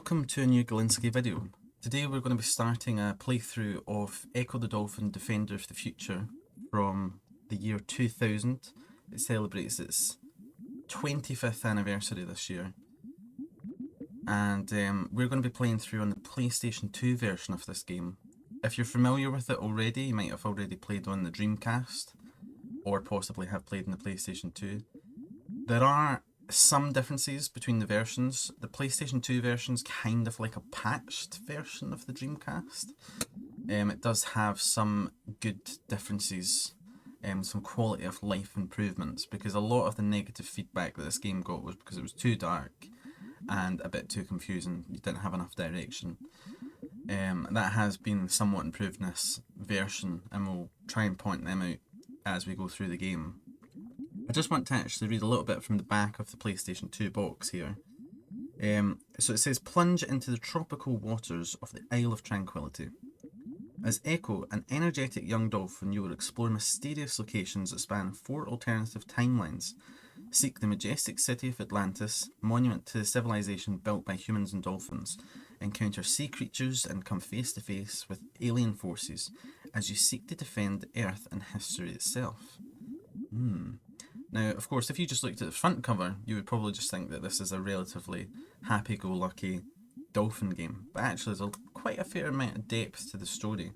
Welcome to a new Galinsky video. Today we're going to be starting a playthrough of Ecco the Dolphin Defender of the Future from the year 2000. It celebrates its 25th anniversary this year. And we're going to be playing through on the PlayStation 2 version of this game. If you're familiar with it already, you might have already played on the Dreamcast, or possibly have played on the PlayStation 2. There are some differences between the versions. The PlayStation 2 version's kind of like a patched version of the Dreamcast. It does have some good differences, some quality of life improvements, because a lot of the negative feedback that this game got was because it was too dark and a bit too confusing. You didn't have enough direction. That has been somewhat improved in this version, and we'll try and point them out as we go through the game. I just want to actually read a little bit from the back of the PlayStation 2 box here. So it says, plunge into the tropical waters of the Isle of Tranquility. As Ecco, an energetic young dolphin, you will explore mysterious locations that span 4 alternative timelines. Seek the majestic city of Atlantis, monument to the civilization built by humans and dolphins. Encounter sea creatures and come face to face with alien forces as you seek to defend Earth and history itself. Now, of course, if you just looked at the front cover, you would probably just think that this is a relatively happy-go-lucky dolphin game. But actually, there's quite a fair amount of depth to the story.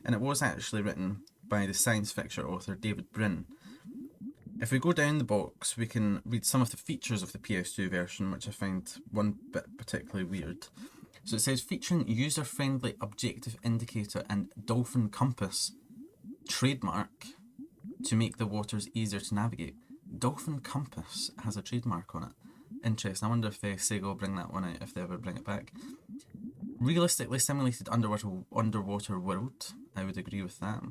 And it was actually written by the science fiction author David Brin. If we go down the box, we can read some of the features of the PS2 version, which I find one bit particularly weird. So it says, featuring user-friendly objective indicator and dolphin compass trademark to make the waters easier to navigate. Dolphin compass has a trademark on it. Interesting. I wonder if Sega will bring that one out, if they ever bring it back. Realistically simulated underwater world. I would agree with that.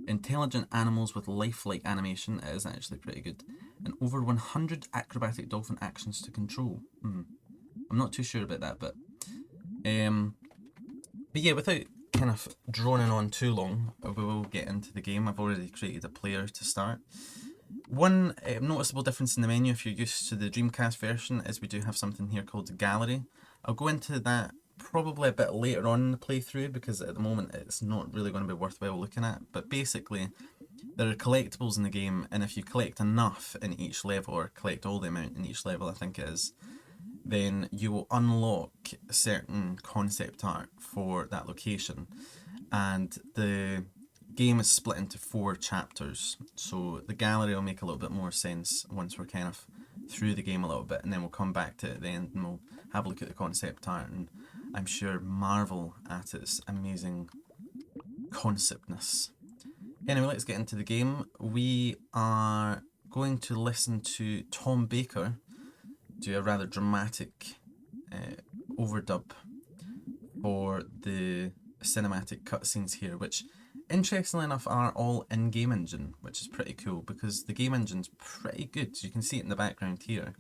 Intelligent animals with lifelike animation. It is actually pretty good. And over 100 acrobatic dolphin actions to control. I'm not too sure about that, but yeah, without kind of droning on too long, we will get into the game. I've already created a player to start. One noticeable difference in the menu, if you're used to the Dreamcast version, is we do have something here called the gallery. I'll go into that probably a bit later on in the playthrough, because at the moment it's not really going to be worthwhile looking at. But basically, there are collectibles in the game, and if you collect enough in each level, or collect all the amount in each level, I think it is, then you will unlock certain concept art for that location. And the game is split into 4 chapters, so the gallery will make a little bit more sense once we're kind of through the game a little bit, and then we'll come back to it at the end and we'll have a look at the concept art, and I'm sure marvel at its amazing conceptness. Anyway, let's get into the game. We are going to listen to Tom Baker do a rather dramatic overdub for the cinematic cutscenes here, which interestingly enough are all in game engine, which is pretty cool because the game engine's pretty good. You can see it in the background here.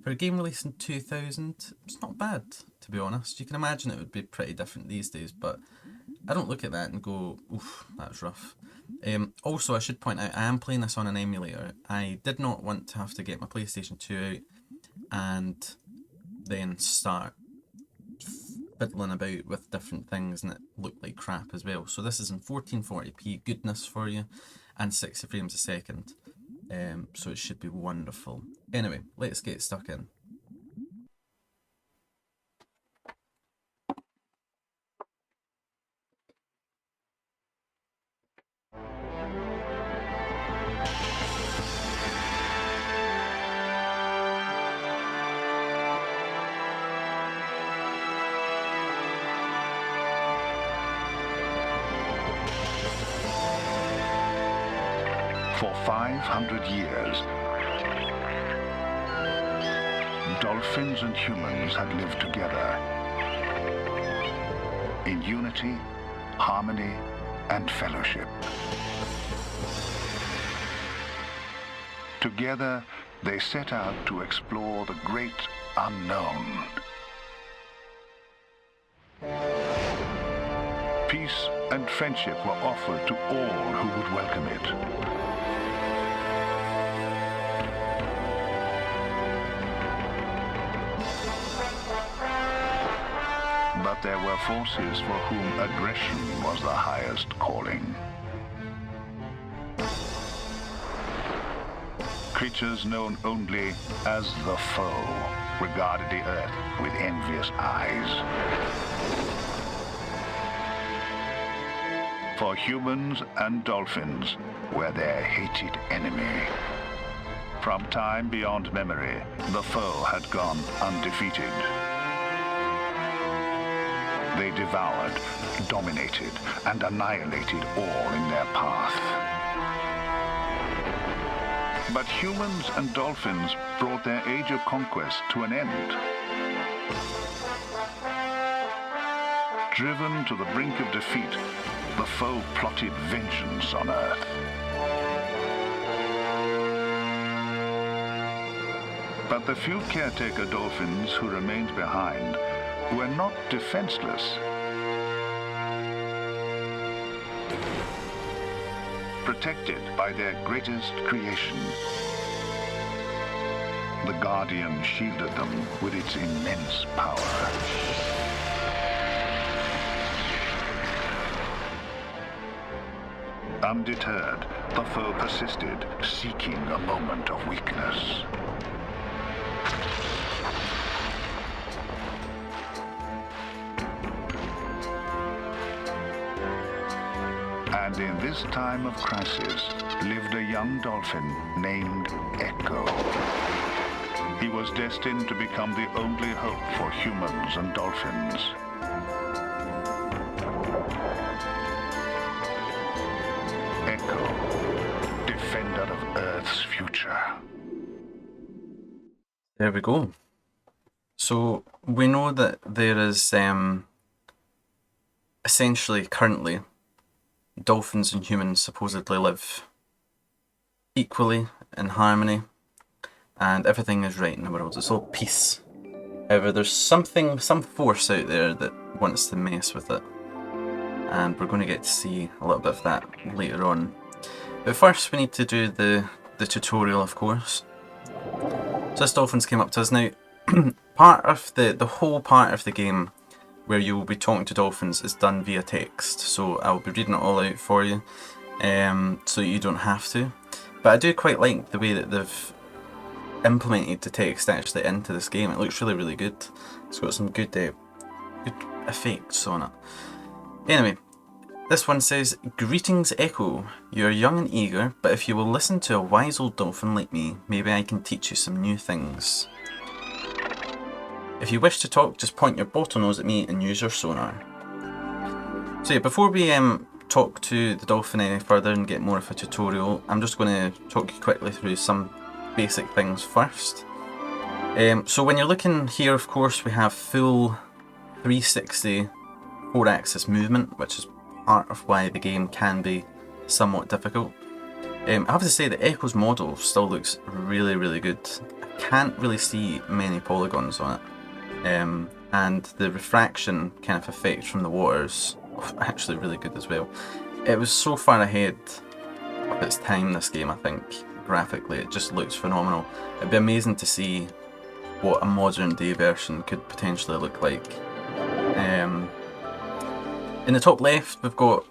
For a game released in 2000, it's not bad, to be honest. You can imagine it would be pretty different these days, but I don't look at that and go, oof, that's rough. Also, I should point out, I am playing this on an emulator. I did not want to have to get my PlayStation 2 out and then start fiddling about with different things, and it looked like crap as well. So this is in 1440p goodness for you and 60 frames a second, so it should be wonderful. Anyway, let's get stuck in. For 500 years, dolphins and humans had lived together in unity, harmony, and fellowship. Together, they set out to explore the great unknown. Peace and friendship were offered to all who would welcome it. But there were forces for whom aggression was the highest calling. Creatures known only as the foe regarded the earth with envious eyes. For humans and dolphins were their hated enemy. From time beyond memory, the foe had gone undefeated. They devoured, dominated, and annihilated all in their path. But humans and dolphins brought their age of conquest to an end. Driven to the brink of defeat, the foe plotted vengeance on Earth. But the few caretaker dolphins who remained behind were not defenseless. Protected by their greatest creation, the Guardian shielded them with its immense power. Undeterred, the foe persisted, seeking a moment of weakness. And in this time of crisis lived a young dolphin named Echo. He was destined to become the only hope for humans and dolphins. Echo, defender of Earth's future. There we go. So we know that there is essentially currently dolphins and humans supposedly live equally in harmony and everything is right in the world. It's all peace. However, there's some force out there that wants to mess with it, and we're going to get to see a little bit of that later on. But first we need to do the tutorial, of course. So this dolphins came up to us now. Part of the whole part of the game where you will be talking to dolphins is done via text, so I'll be reading it all out for you, so you don't have to. But I do quite like the way that they've implemented the text actually into this game. It looks really, really good. It's got some good effects on it. Anyway, this one says, "Greetings, Echo. You are young and eager, but if you will listen to a wise old dolphin like me, maybe I can teach you some new things. If you wish to talk, just point your bottle nose at me and use your sonar." So yeah, before we talk to the dolphin any further and get more of a tutorial, I'm just going to talk you quickly through some basic things first. So when you're looking here, of course, we have full 360 4-axis movement, which is part of why the game can be somewhat difficult. I have to say that Echo's model still looks really, really good. I can't really see many polygons on it. And the refraction kind of effect from the water's actually really good as well. It was so far ahead of its time, this game, I think. Graphically, it just looks phenomenal. It'd be amazing to see what a modern day version could potentially look like. In the top left, we've got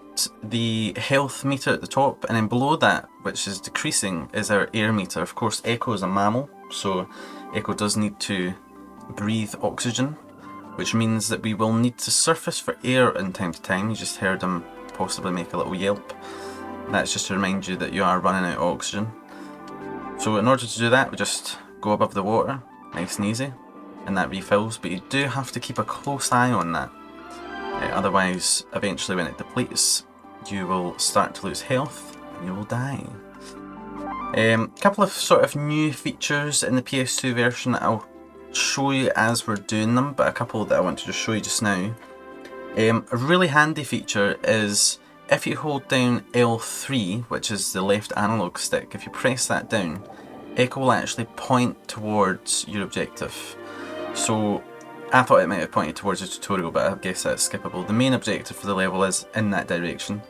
the health meter at the top, and then below that, which is decreasing, is our air meter. Of course, Echo is a mammal, so Echo does need to breathe oxygen, which means that we will need to surface for air in time to time. You just heard him possibly make a little yelp. That's just to remind you that you are running out of oxygen. So in order to do that, we just go above the water, nice and easy, and that refills, but you do have to keep a close eye on that. Otherwise, eventually when it depletes, you will start to lose health and you will die. A couple of sort of new features in the PS2 version that I'll show you as we're doing them, but a couple that I want to just show you just now. A really handy feature is if you hold down L3, which is the left analog stick, if you press that down, Echo will actually point towards your objective. So I thought it might have pointed towards the tutorial, but I guess that's skippable. The main objective for the level is in that direction.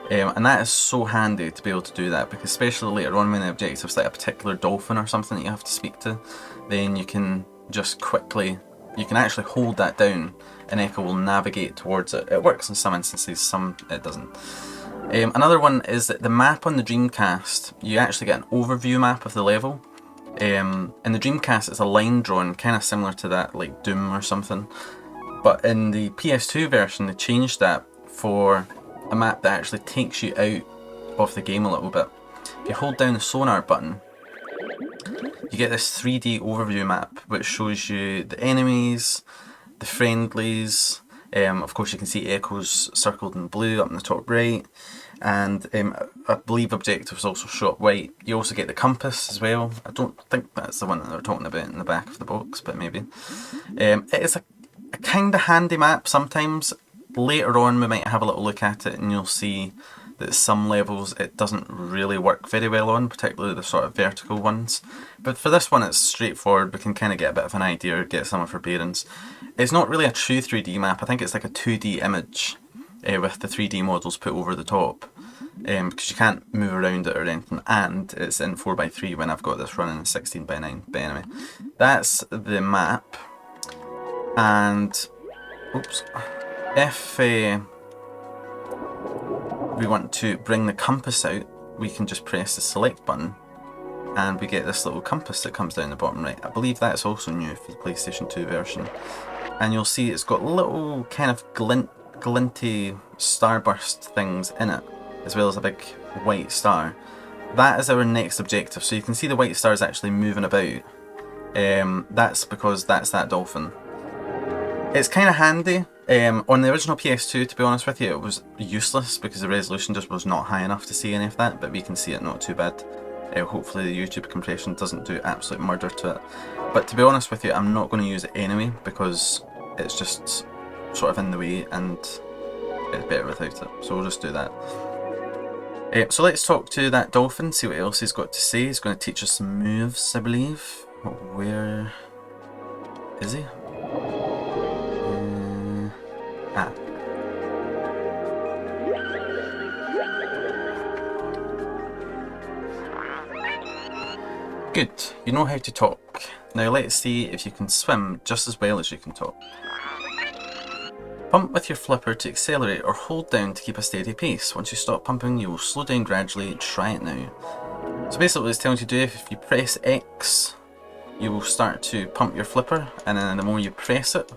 And that is so handy to be able to do that, because especially later on when the objective's like a particular dolphin or something that you have to speak to, then you can just quickly you can actually hold that down and Echo will navigate towards it. It works in some instances, some it doesn't. Another one is that the map on the Dreamcast, you actually get an overview map of the level. In the Dreamcast it's a line drawn, kind of similar to that, like Doom or something. But in the PS2 version they changed that for a map that actually takes you out of the game a little bit. If you hold down the sonar button, you get this 3D overview map which shows you the enemies, the friendlies. Of course you can see Echoes circled in blue up in the top right, and I believe objectives also show up white. You also get the compass as well. I don't think that's the one that they're talking about in the back of the box, but maybe. It is a kind of handy map sometimes. Later on we might have a little look at it and you'll see that some levels it doesn't really work very well on, particularly the sort of vertical ones. But for this one it's straightforward, we can kind of get a bit of an idea, get some of our bearings. It's not really a true 3D map, I think it's like a 2D image with the 3D models put over the top. Because you can't move around it or anything, and it's in 4x3 when I've got this running in 16:9. But anyway, that's the map. And oops, if we want to bring the compass out, we can just press the select button and we get this little compass that comes down the bottom right. I believe that's also new for the PlayStation 2 version. And you'll see it's got little kind of glinty starburst things in it, as well as a big white star. That is our next objective. So you can see the white star is actually moving about. That's because that's that dolphin. It's kind of handy. On the original PS2, to be honest with you, it was useless because the resolution just was not high enough to see any of that, but we can see it not too bad. Hopefully the YouTube compression doesn't do absolute murder to it. But to be honest with you, I'm not going to use it anyway because it's just sort of in the way and it's better without it. So we'll just do that. So let's talk to that dolphin, see what else he's got to say. He's going to teach us some moves, I believe. Where is he? Good, you know how to talk. Now let's see if you can swim just as well as you can talk. Pump with your flipper to accelerate or hold down to keep a steady pace. Once you stop pumping, you will slow down gradually. Try it now. So basically what it's telling you to do, if you press X, you will start to pump your flipper, and then the more you press it,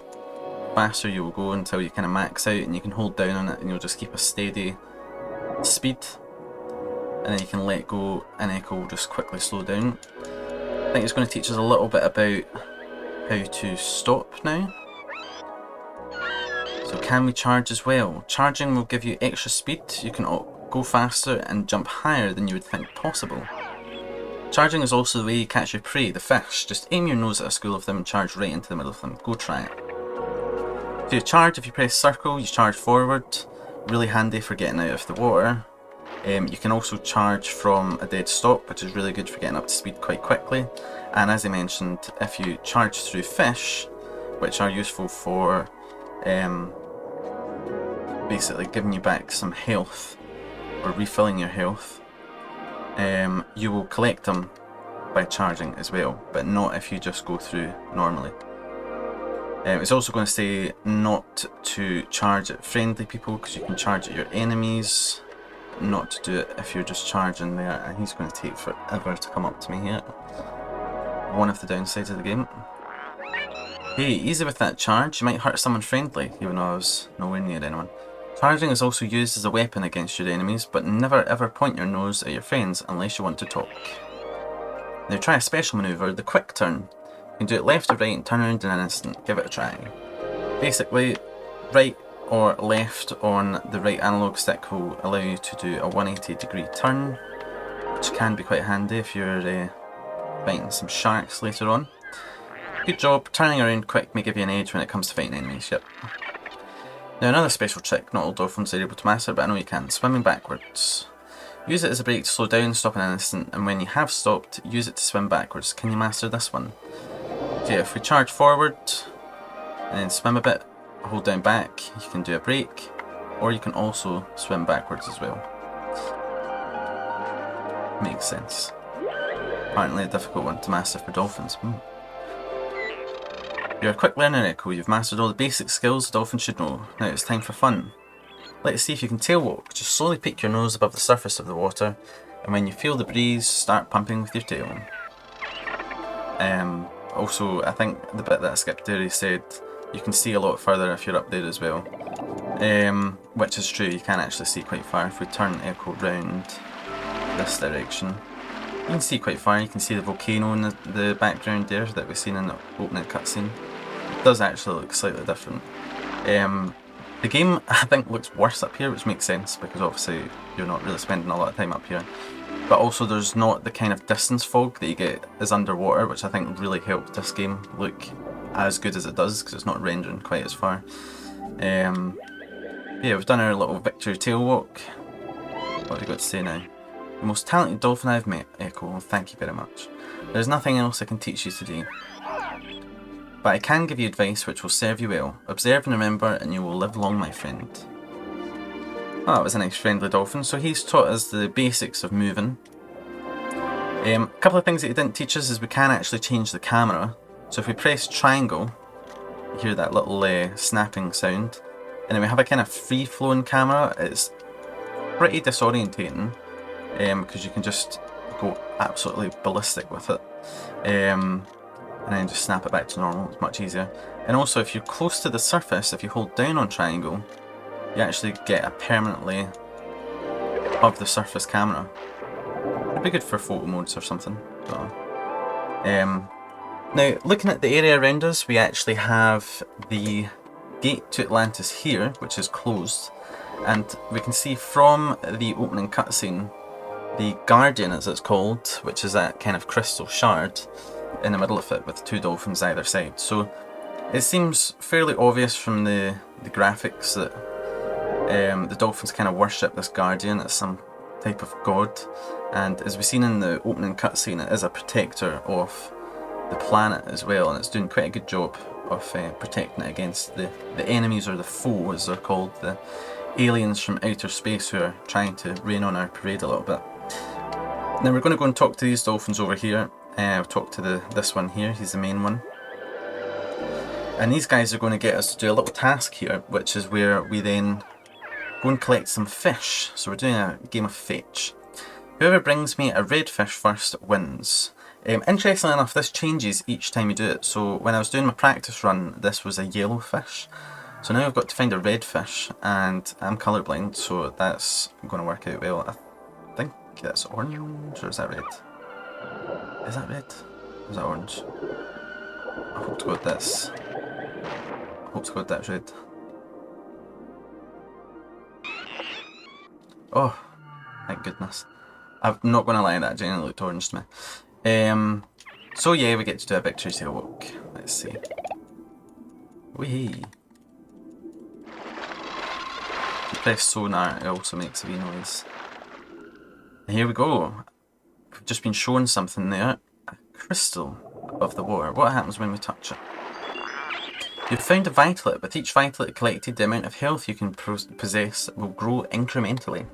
faster you will go until you kind of max out, and you can hold down on it and you'll just keep a steady speed, and then you can let go and Echo will just quickly slow down. I think it's going to teach us a little bit about how to stop now. So can we charge as well? Charging will give you extra speed. You can go faster and jump higher than you would think possible. Charging is also the way you catch your prey, the fish. Just aim your nose at a school of them and charge right into the middle of them. Go try it. To charge, if you press circle, you charge forward. Really handy for getting out of the water. You can also charge from a dead stop, which is really good for getting up to speed quite quickly. And as I mentioned, if you charge through fish, which are useful for basically giving you back some health or refilling your health, you will collect them by charging as well, but not if you just go through normally. It's also going to say not to charge at friendly people because you can charge at your enemies. Not to do it if you're just charging there, and he's going to take forever to come up to me here. One of the downsides of the game. Hey, easy with that charge, you might hurt someone friendly, even though I was nowhere near anyone. Charging is also used as a weapon against your enemies, but never ever point your nose at your friends unless you want to talk. Now try a special manoeuvre, the quick turn. You can do it left or right and turn around in an instant. Give it a try. Basically, right or left on the right analog stick will allow you to do a 180-degree turn, which can be quite handy if you're fighting some sharks later on. Good job, turning around quick may give you an edge when it comes to fighting enemies, yep. Now another special trick not all dolphins are able to master, but I know you can, swimming backwards. Use it as a break to slow down, stop in an instant, and when you have stopped, use it to swim backwards. Can you master this one? Okay, if we charge forward, and then swim a bit, hold down back, you can do a break, or you can also swim backwards as well. Makes sense. Apparently a difficult one to master for dolphins. You're a quick learner, Echo. You've mastered all the basic skills a dolphin should know. Now it's time for fun. Let's see if you can tail walk. Just slowly peek your nose above the surface of the water, and when you feel the breeze, start pumping with your tail. Also, I think the bit that I skipped there, he said you can see a lot further if you're up there as well. Which is true, you can actually see quite far if we turn Echo round this direction. You can see quite far, you can see the volcano in the background there that we've seen in the opening cutscene. It does actually look slightly different. The game, I think, looks worse up here, which makes sense because obviously you're not really spending a lot of time up here. But also there's not the kind of distance fog that you get as underwater, which I think really helped this game look as good as it does because it's not rendering quite as far. Yeah, we've done our little victory tail walk. What have we got to say now? The most talented dolphin I've met, Echo. Thank you very much. There's nothing else I can teach you today. But I can give you advice which will serve you well. Observe and remember and you will live long, my friend. Oh, that was a nice friendly dolphin. So he's taught us the basics of moving. A couple of things that he didn't teach us is we can actually change the camera. So if we press triangle, you hear that little snapping sound. And then we have a kind of free-flowing camera. It's pretty disorientating because you can just go absolutely ballistic with it. And then just snap it back to normal. It's much easier. And also if you're close to the surface, if you hold down on triangle, you actually get a permanently above the surface camera. It'd be good for photo modes or something. Now, looking at the area around us, we actually have the gate to Atlantis here, which is closed. And we can see from the opening cutscene, the Guardian, as it's called, which is that kind of crystal shard in the middle of it with two dolphins either side. So it seems fairly obvious from the graphics that the dolphins kind of worship this Guardian as some type of god, and as we've seen in the opening cutscene, it is a protector of the planet as well, and it's doing quite a good job of protecting it against the enemies, or the foe as they're called, the aliens from outer space who are trying to rain on our parade a little bit. Now we're going to go and talk to these dolphins over here. I've talked to this one here, he's the main one. And these guys are going to get us to do a little task here, which is where we then go and collect some fish. So we're doing a game of fetch. Whoever brings me a red fish first wins. Interestingly enough, this changes each time you do it. So when I was doing my practice run, this was a yellow fish. So now I've got to find a red fish, and I'm colourblind, so that's going to work out well. I think that's orange, or is that red? Is that red? Or is that orange? I hope to God that's... I hope to God that's red. Oh, thank goodness. I'm not going to lie, that genuinely looked orange to me. So yeah, we get to do a victory tail walk. Let's see. Wee. If you press sonar, it also makes a wee noise. And here we go. We've just been shown something there. A crystal above the water. What happens when we touch it? You've found a vitalet. With each vitalet collected, the amount of health you can possess will grow incrementally.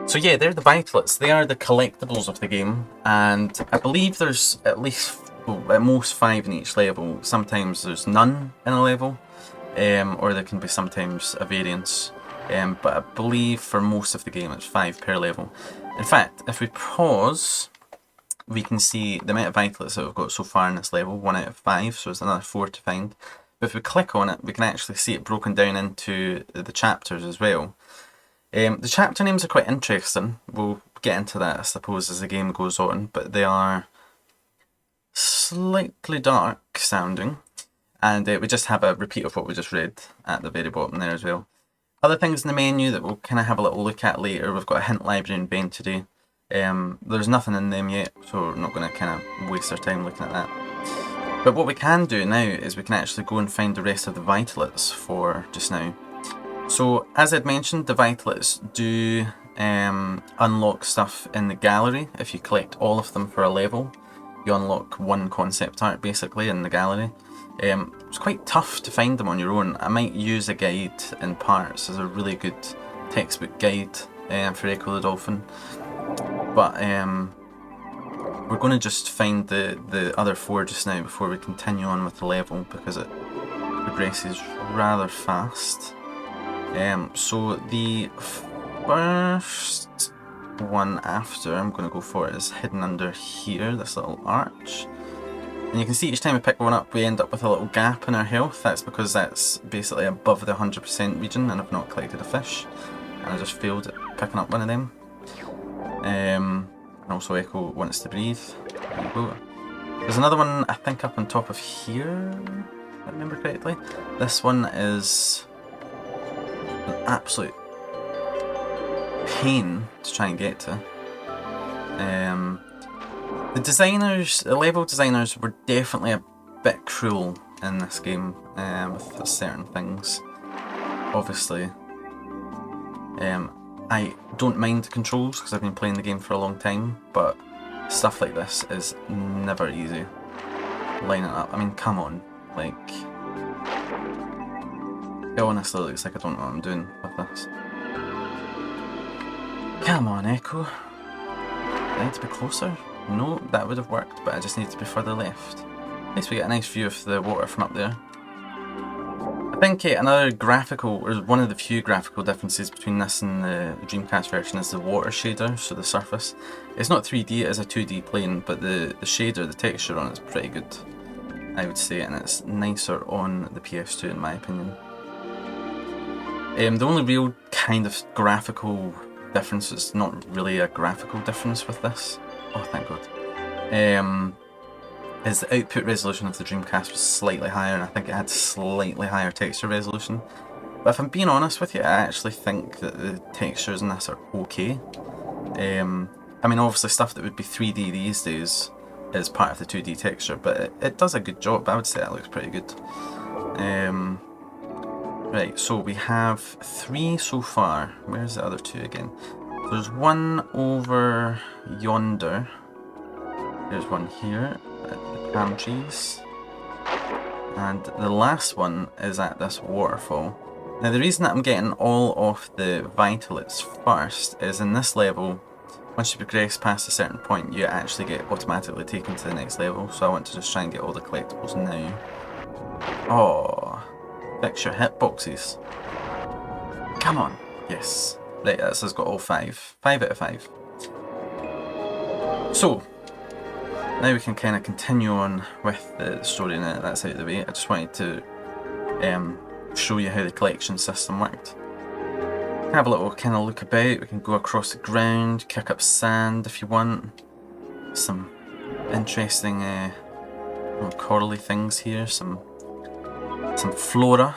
So yeah, they're the vitalets. They are the collectibles of the game, and I believe there's at least, well, at most 5 in each level. Sometimes there's none in a level, or there can be sometimes a variance. But I believe for most of the game it's 5 per level. In fact, if we pause, we can see the amount of vitalates that we've got so far in this level, 1 out of 5, so it's another 4 to find. But if we click on it, we can actually see it broken down into the chapters as well. The chapter names are quite interesting. We'll get into that, I suppose, as the game goes on, but they are slightly dark sounding, and we just have a repeat of what we just read at the very bottom there as well. Other things in the menu that we'll kind of have a little look at later. We've got a hint library and Ben today. There's nothing in them yet, so we're not going to kind of waste our time looking at that. But what we can do now is we can actually go and find the rest of the vitalates for just now. So, as I'd mentioned, the vitalates do unlock stuff in the gallery. If you collect all of them for a level, you unlock one concept art basically in the gallery. It's quite tough to find them on your own. I might use a guide in parts. There's a really good textbook guide for Ecco the Dolphin. But we're going to just find the other 4 just now before we continue on with the level, because it progresses rather fast. So the first one after I'm going to go for is hidden under here, this little arch. And you can see each time we pick one up we end up with a little gap in our health. That's because that's basically above the 100% region and I've not collected a fish. And I just failed at picking up one of them. And also Echo wants to breathe. There you go. There's another one I think up on top of here, if I remember correctly. This one is an absolute pain to try and get to. The level designers were definitely a bit cruel in this game with certain things. Obviously, I don't mind the controls because I've been playing the game for a long time, but stuff like this is never easy. Line it up, I mean, come on, like, it honestly looks like I don't know what I'm doing with this. Come on, Echo. I need to be closer. No, that would have worked, but I just need to be further left. At least we get a nice view of the water from up there. I think another graphical, or one of the few graphical differences between this and the Dreamcast version is the water shader, so the surface. It's not 3D, it is a 2D plane, but the shader, the texture on it is pretty good, I would say, and it's nicer on the PS2 in my opinion. The only real kind of graphical difference, is not really a graphical difference with this, oh thank god, is the output resolution of the Dreamcast was slightly higher, and I think it had slightly higher texture resolution. But if I'm being honest with you, I actually think that the textures in this are okay. I mean, obviously stuff that would be 3D these days is part of the 2D texture, but it does a good job. I would say it looks pretty good. Right, so we have 3 so far. Where's the other 2 again? There's one over yonder. There's one here at the palm trees. And the last one is at this waterfall. Now the reason that I'm getting all of the vitalates first is in this level, once you progress past a certain point, you actually get automatically taken to the next level. So I want to just try and get all the collectibles now. Oh, fix your hitboxes. Come on. Yes. Right, this has got all 5. 5 out of 5. So, now we can kind of continue on with the story now that that's out of the way. I just wanted to show you how the collection system worked. Have a little kind of look about. We can go across the ground, kick up sand if you want. Some interesting corally things here, some flora.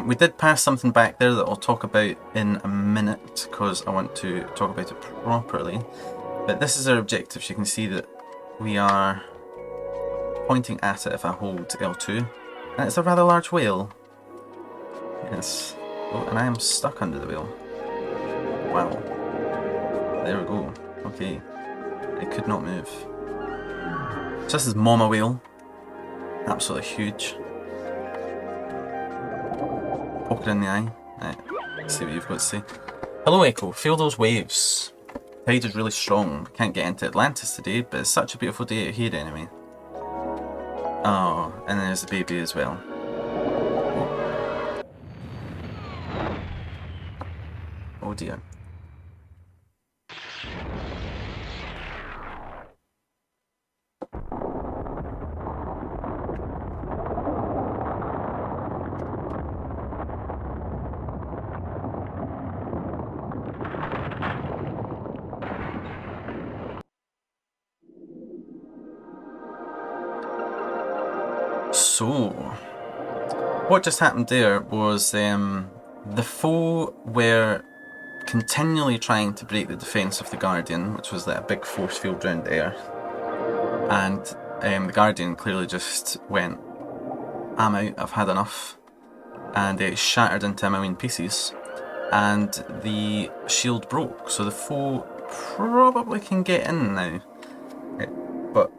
We did pass something back there that I'll talk about in a minute because I want to talk about it properly. But this is our objective. You can see that we are pointing at it if I hold L2. And it's a rather large whale. Yes. Oh, and I am stuck under the whale. Wow. There we go. Okay. I could not move. So this is Mama Whale. Absolutely huge. Poke it in the eye. Right, let's see what you've got to say. Hello Echo, feel those waves. Tide is really strong. Can't get into Atlantis today, but it's such a beautiful day out here anyway. Oh, and there's the baby as well. Oh dear. So, what just happened there was the foe were continually trying to break the defence of the Guardian, which was that big force field around the Earth. And the Guardian clearly just went, I'm out, I've had enough. And it shattered into a million pieces. And the shield broke, so the foe probably can get in now. But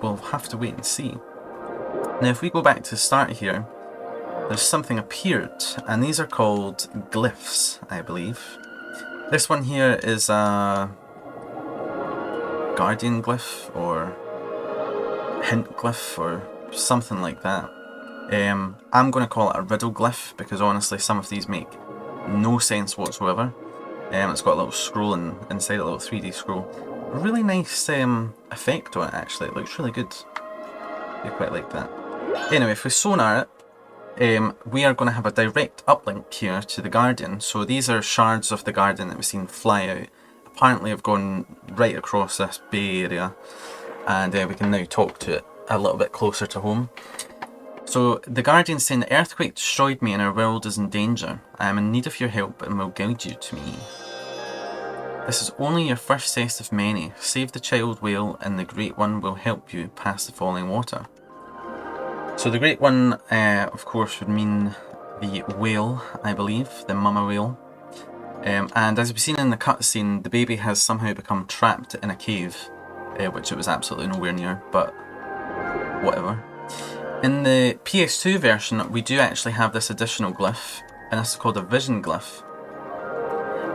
we'll have to wait and see. Now if we go back to the start here, there's something appeared, and these are called glyphs, I believe. This one here is a guardian glyph or hint glyph or something like that. I'm going to call it a riddle glyph because honestly some of these make no sense whatsoever. It's got a little scroll inside, a little 3D scroll. A really nice effect on it actually, it looks really good. I quite like that. Anyway, if we sonar it, we are going to have a direct uplink here to the Guardian. So these are shards of the Guardian that we've seen fly out. Apparently have gone right across this bay area, and we can now talk to it a little bit closer to home. So the Guardian's saying the earthquake destroyed me and our world is in danger. I am in need of your help and will guide you to me. This is only your first test of many. Save the child whale and the great one will help you pass the falling water. So the great one, of course, would mean the whale, I believe, the mama whale. And as we've seen in the cutscene, the baby has somehow become trapped in a cave, which it was absolutely nowhere near, but whatever. In the PS2 version, we do actually have this additional glyph, and this is called a vision glyph.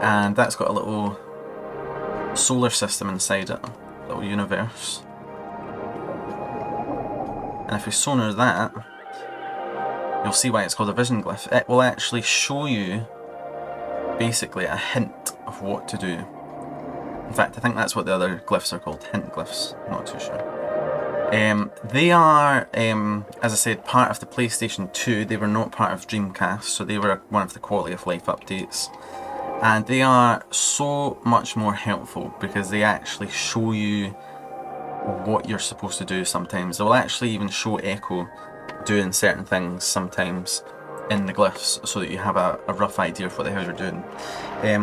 And that's got a little solar system inside it, a little universe. And if we sonar that, you'll see why it's called a vision glyph. It will actually show you basically a hint of what to do. In fact, I think that's what the other glyphs are called, hint glyphs, I'm not too sure. They are, as I said, part of the PlayStation 2. They were not part of Dreamcast, so they were one of the quality of life updates. And they are so much more helpful because they actually show you what you're supposed to do sometimes. They will actually even show Echo doing certain things sometimes in the glyphs so that you have a rough idea of what the hell you're doing.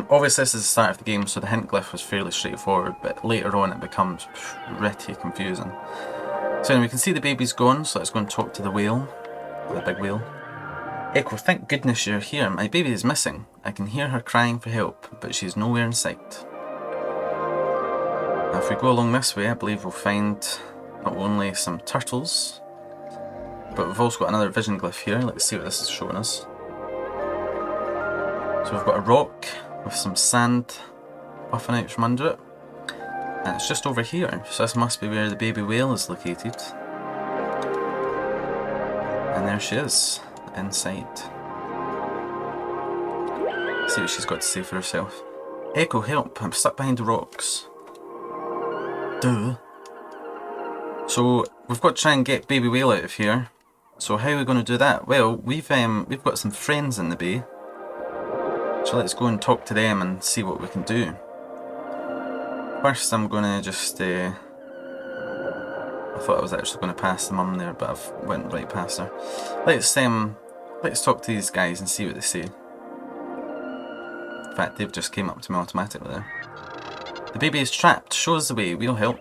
Obviously this is the start of the game, so the hint glyph was fairly straightforward, but later on it becomes pretty confusing. So anyway, we can see the baby's gone, so let's go and talk to the whale, the big whale. Echo, thank goodness you're here. My baby is missing. I can hear her crying for help, but she's nowhere in sight. Now if we go along this way, I believe we'll find not only some turtles, but we've also got another vision glyph here. Let's see what this is showing us. So we've got a rock with some sand puffing out from under it. And it's just over here, so this must be where the baby whale is located. And there she is, inside. See what she's got to say for herself. Echo, help, I'm stuck behind the rocks. Duh. So, we've got to try and get baby whale out of here. So how are we going to do that? Well, we've got some friends in the bay. So let's go and talk to them and see what we can do. First I'm going to just, I thought I was actually going to pass the mum there, but I've went right past her. Let's talk to these guys and see what they say. In fact, they've just came up to me automatically there. The baby is trapped, show us the way, we'll help.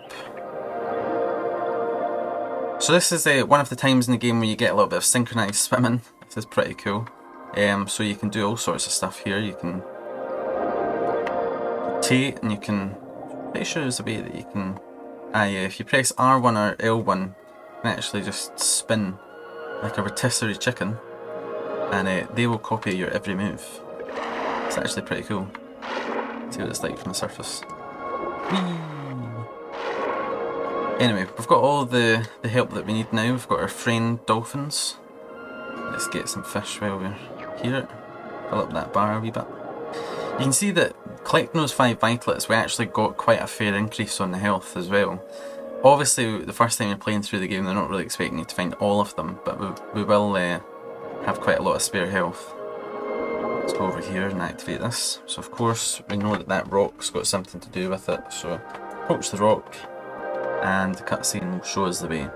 So this is one of the times in the game where you get a little bit of synchronized swimming. This is pretty cool. So you can do all sorts of stuff here. You can rotate and you can... Pretty sure there's a way that you can... yeah, if you press R1 or L1, you can actually just spin like a rotisserie chicken, and they will copy your every move. It's actually pretty cool. See what it's like from the surface. Whee! Anyway, we've got all the help that we need now. We've got our friend dolphins. Let's get some fish while we're here. Fill up that bar a wee bit. You can see that collecting those 5 vitalities, we actually got quite a fair increase on the health as well. Obviously, the first time you're playing through the game, they're not really expecting you to find all of them, but we will have quite a lot of spare health. Let's go over here and activate this. So of course, we know that that rock's got something to do with it, so approach the rock, and the cutscene will show us the way.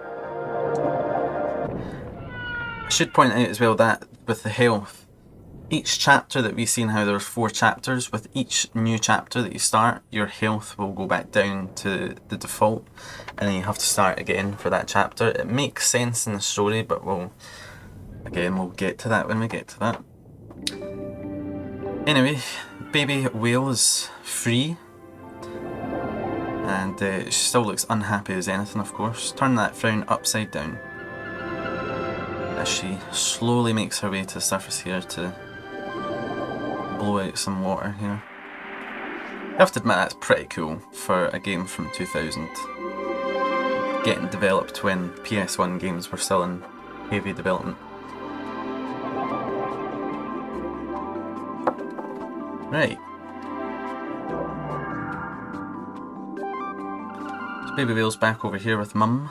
I should point out as well that with the health, each chapter that we've seen how there's 4 chapters, with each new chapter that you start, your health will go back down to the default, and then you have to start again for that chapter. It makes sense in the story, but we'll get to that when we get to that. Anyway, baby whale is free, and she still looks unhappy as anything, of course. Turn that frown upside down as she slowly makes her way to the surface here to blow out some water here. have to admit that's pretty cool for a game from 2000. Getting developed when PS1 games were still in heavy development. Right. So Baby Whale's back over here with Mum.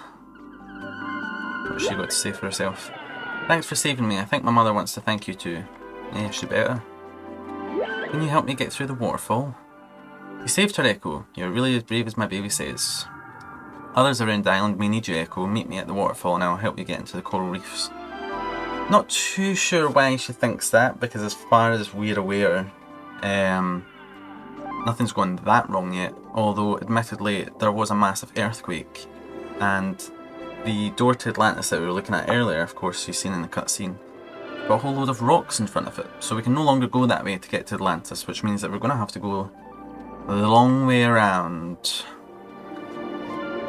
What's she got to say for herself? Thanks for saving me. I think my mother wants to thank you too. Yeah, she better. Can you help me get through the waterfall? You saved her, Echo. You're really as brave as my baby says. Others around the island may need you, Echo. Meet me at the waterfall and I'll help you get into the coral reefs. Not too sure why she thinks that, because as far as we're aware, nothing's gone that wrong yet. Although, admittedly, there was a massive earthquake, and the door to Atlantis that we were looking at earlier, of course, you've seen in the cutscene, got a whole load of rocks in front of it. So we can no longer go that way to get to Atlantis, which means that we're going to have to go the long way around.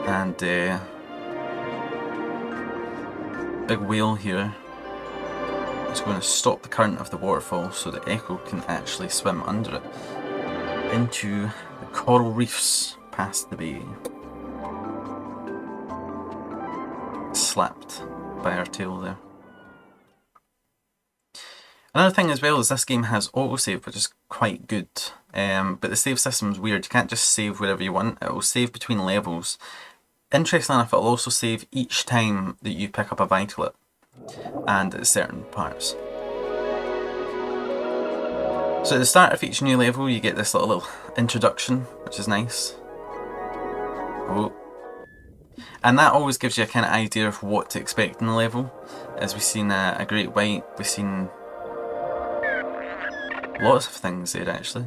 And big whale here is going to stop the current of the waterfall so that Echo can actually swim under it into the coral reefs past the bay. Slapped by her tail there. Another thing as well is this game has autosave, which is quite good. But the save system is weird. You can't just save wherever you want. It will save between levels. Interestingly enough, it will also save each time that you pick up a vitalet and at certain parts. So at the start of each new level you get this little introduction, which is nice. Oh. And that always gives you a kind of idea of what to expect in the level. As we've seen a great white, we've seen lots of things there actually.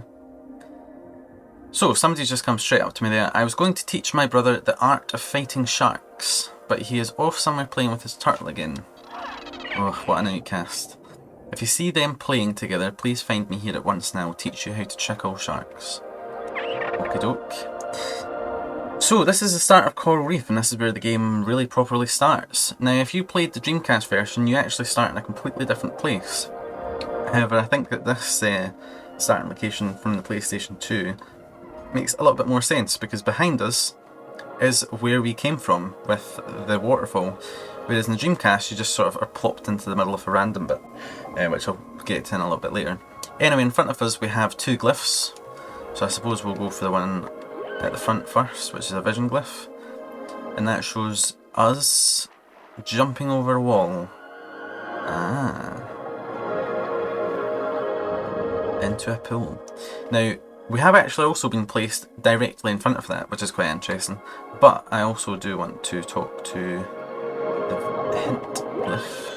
So, somebody just come straight up to me there. I was going to teach my brother the art of fighting sharks, but he is off somewhere playing with his turtle again. Oh, what an outcast. If you see them playing together, please find me here at once and I will teach you how to trick all sharks. Okie doke. So, this is the start of Coral Reef, and this is where the game really properly starts. Now, if you played the Dreamcast version, you actually start in a completely different place. However, I think that this starting location from the PlayStation 2 makes a little bit more sense, because behind us is where we came from with the waterfall, whereas in the Dreamcast you just sort of are plopped into the middle of a random bit, which I'll get to in a little bit later. Anyway, in front of us we have two glyphs, so I suppose we'll go for the one at the front first, which is a vision glyph, and that shows us jumping over a wall. Into a pool. Now, we have actually also been placed directly in front of that, which is quite interesting, but I also do want to talk to the hint glyph.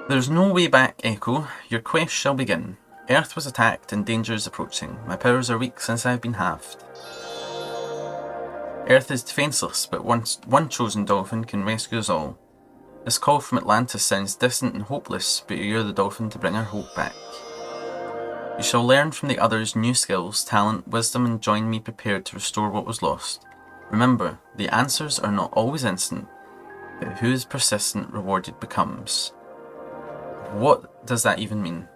There's no way back, Echo. Your quest shall begin. Earth was attacked and danger is approaching. My powers are weak since I've been halved. Earth is defenceless, but one chosen dolphin can rescue us all. This call from Atlantis sounds distant and hopeless, but you're the dolphin to bring our hope back. You shall learn from the others new skills, talent, wisdom, and join me prepared to restore what was lost. Remember, the answers are not always instant, but who is persistent rewarded becomes. What does that even mean?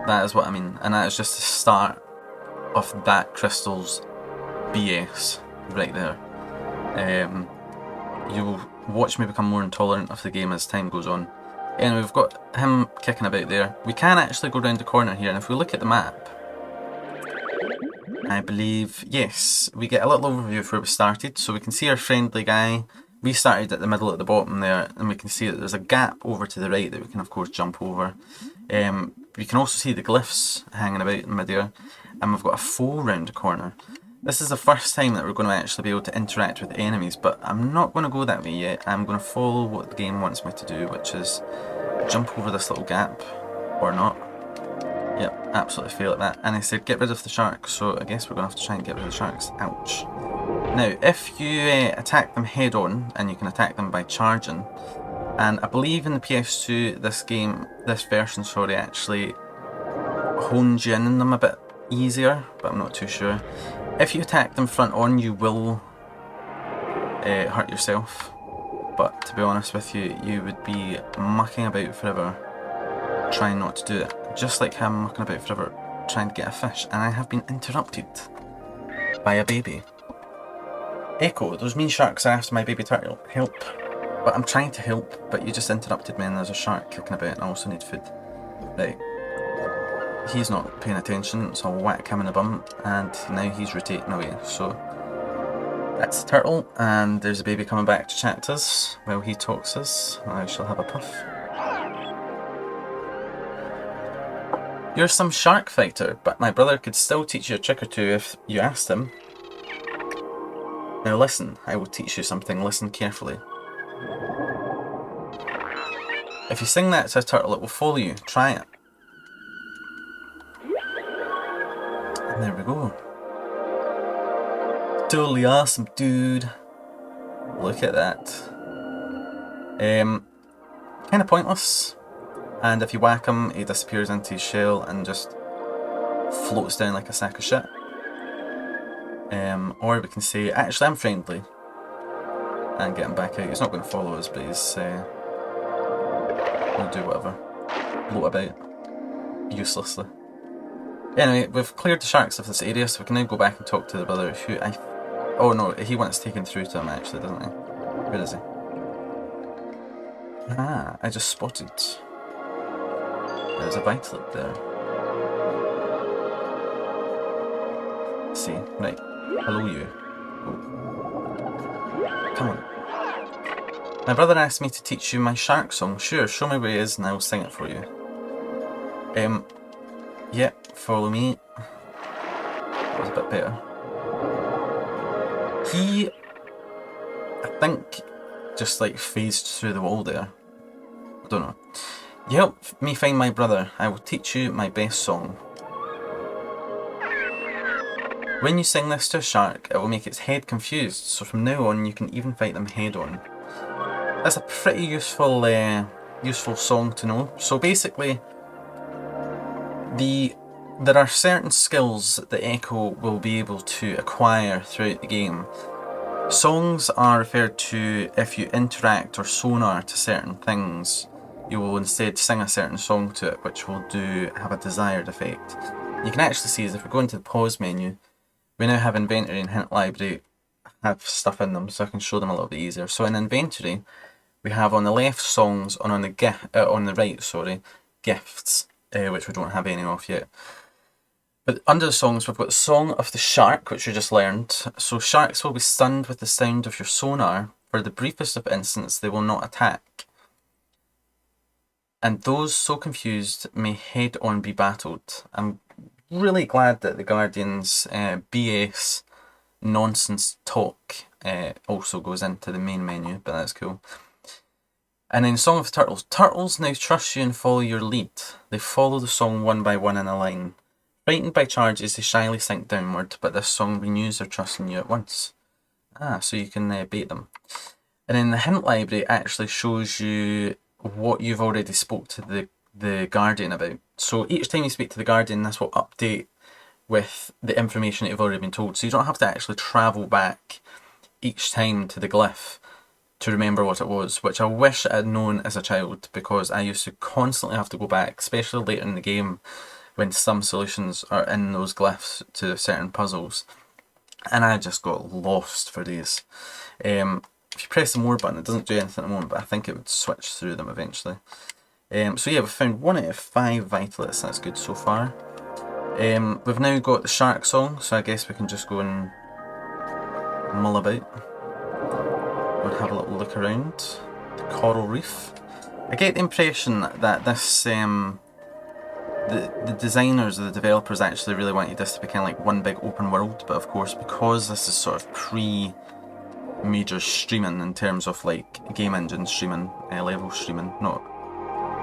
That is what I mean, and that is just the start of that crystal's BS right there. You will watch me become more intolerant of the game as time goes on. Anyway, we've got him kicking about there. We can actually go round the corner here, and if we look at the map, I believe, yes, we get a little overview of where we started, so we can see our friendly guy. We started at the middle at the bottom there, and we can see that there's a gap over to the right that we can of course jump over. We can also see the glyphs hanging about in midair, and we've got a foe round the corner. This is the first time that we're going to actually be able to interact with enemies, but I'm not going to go that way yet. I'm going to follow what the game wants me to do, which is jump over this little gap, or not. Yep, absolutely fail at that. And they said get rid of the sharks, so I guess we're going to have to try and get rid of the sharks. Ouch. Now, if you attack them head on, and you can attack them by charging, and I believe in the PS2 this version actually hones you in on them a bit easier, but I'm not too sure. If you attack them front on, you will hurt yourself, but to be honest with you, you would be mucking about forever trying not to do it, just like how I'm mucking about forever trying to get a fish, and I have been interrupted by a baby. Echo, those mean sharks are after my baby turtle. Help. But I'm trying to help, but you just interrupted me and there's a shark kicking about and I also need food. Right. He's not paying attention, so I'll whack him in the bum, and now he's rotating away. So that's the turtle, and there's a baby coming back to chat to us while he talks to us. I shall have a puff. You're some shark fighter, but my brother could still teach you a trick or two if you asked him. Now listen, I will teach you something. Listen carefully. If you sing that to a turtle, it will follow you. Try it. And there we go. Totally awesome, dude. Look at that. Kind of pointless. And if you whack him, he disappears into his shell and just floats down like a sack of shit. Or we can say, actually I'm friendly. And get him back out. He's not going to follow us, but he's he'll do whatever. Float about. Uselessly. Anyway, we've cleared the sharks of this area, so we can now go back and talk to the brother who oh no, he wants taken through to him actually, doesn't he? Where is he? Ah, I just spotted. There's a vitalet there. Let's see, right. Hello you. Oh. Come on. My brother asked me to teach you my shark song. Sure, show me where he is and I will sing it for you. Yep, follow me. That was a bit better. He, I think, just like phased through the wall there. I don't know. You help me find my brother. I will teach you my best song. When you sing this to a shark, it will make its head confused, so from now on you can even fight them head on. That's a pretty useful song to know. So basically, there are certain skills that Echo will be able to acquire throughout the game. Songs are referred to if you interact or sonar to certain things. You will instead sing a certain song to it, which will have a desired effect. You can actually see as if we go into the pause menu, we now have inventory and hint library have stuff in them, so I can show them a little bit easier. So in inventory, we have on the left songs, and on the right, sorry, gifts, which we don't have any of yet. But under the songs, we've got the Song of the Shark, which we just learned. So sharks will be stunned with the sound of your sonar. For the briefest of instants, they will not attack. And those so confused may head on be battled. I'm really glad that the Guardian's BS nonsense talk also goes into the main menu, but that's cool. And then Song of the Turtles. Turtles now trust you and follow your lead. They follow the song one by one in a line. Frightened by charges, they shyly sink downward, but this song renews their trust in you at once. Ah, so you can bait them. And then the hint library actually shows you what you've already spoke to the Guardian about. So each time you speak to the Guardian, this will update with the information that you've already been told. So you don't have to actually travel back each time to the glyph to remember what it was, which I wish I had known as a child, because I used to constantly have to go back, especially later in the game, when some solutions are in those glyphs to certain puzzles. And I just got lost for days. If you press the more button, it doesn't do anything at the moment, but I think it would switch through them eventually. So yeah, we've found 1 out of 5 vitalists, that's good so far. We've now got the shark song, so I guess we can just go and mull about. And have a little look around. The coral reef. I get the impression that this, the designers or the developers actually really wanted this to be kind of like one big open world, but of course because this is sort of pre-major streaming in terms of like game engine streaming, level streaming, not